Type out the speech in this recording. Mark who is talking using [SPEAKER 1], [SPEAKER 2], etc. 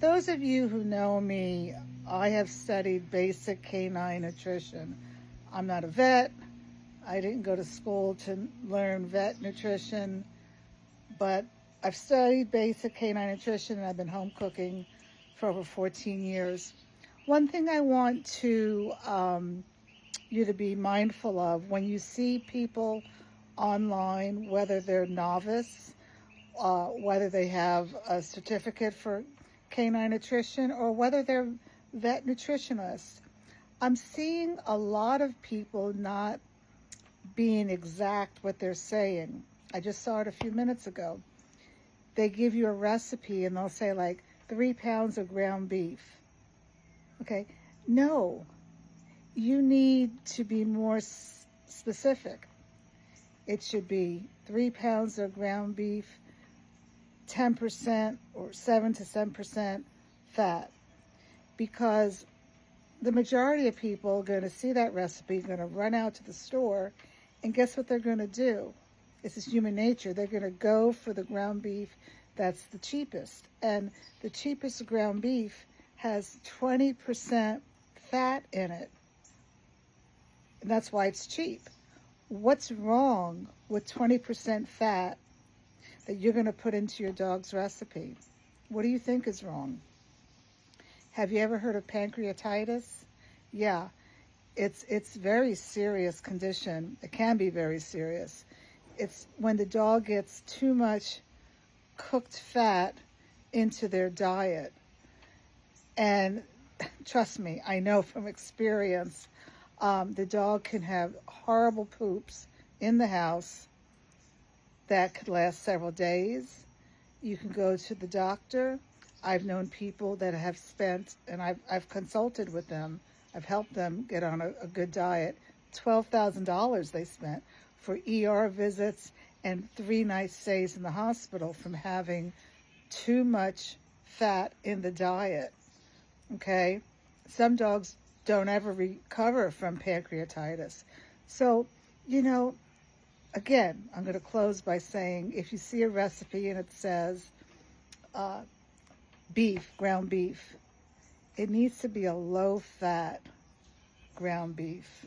[SPEAKER 1] those of you who know me, I have studied basic canine nutrition. I'm not a vet. I didn't go to school to learn vet nutrition, but I've studied basic canine nutrition and I've been home cooking for over 14 years. One thing I want you to be mindful of when you see people online, whether they're novice, whether they have a certificate for canine nutrition, or whether they're vet nutritionists. I'm seeing a lot of people not being exact what they're saying. I just saw it a few minutes ago. They give you a recipe and they'll say like 3 pounds of ground beef. Okay, no, you need to be more specific. It should be 3 pounds of ground beef, 10% or 7 to 10% fat, because the majority of people are going to see that recipe, going to run out to the store, and guess what they're going to do? This is human nature. They're going to go for the ground beef that's the cheapest. And the cheapest ground beef has 20% fat in it. And that's why it's cheap. What's wrong with 20% fat that you're going to put into your dog's recipe? What do you think is wrong? Have you ever heard of pancreatitis? Yeah, it's very serious condition. It can be very serious. It's when the dog gets too much cooked fat into their diet. And trust me, I know from experience, the dog can have horrible poops in the house that could last several days. You can go to the doctor. I've known people that have spent, and I've consulted with them, I've helped them get on a good diet, $12,000 they spent for ER visits and 3 night stays in the hospital from having too much fat in the diet. Okay, some dogs don't ever recover from pancreatitis. So, again, I'm going to close by saying, if you see a recipe and it says beef, ground beef, it needs to be a low-fat ground beef.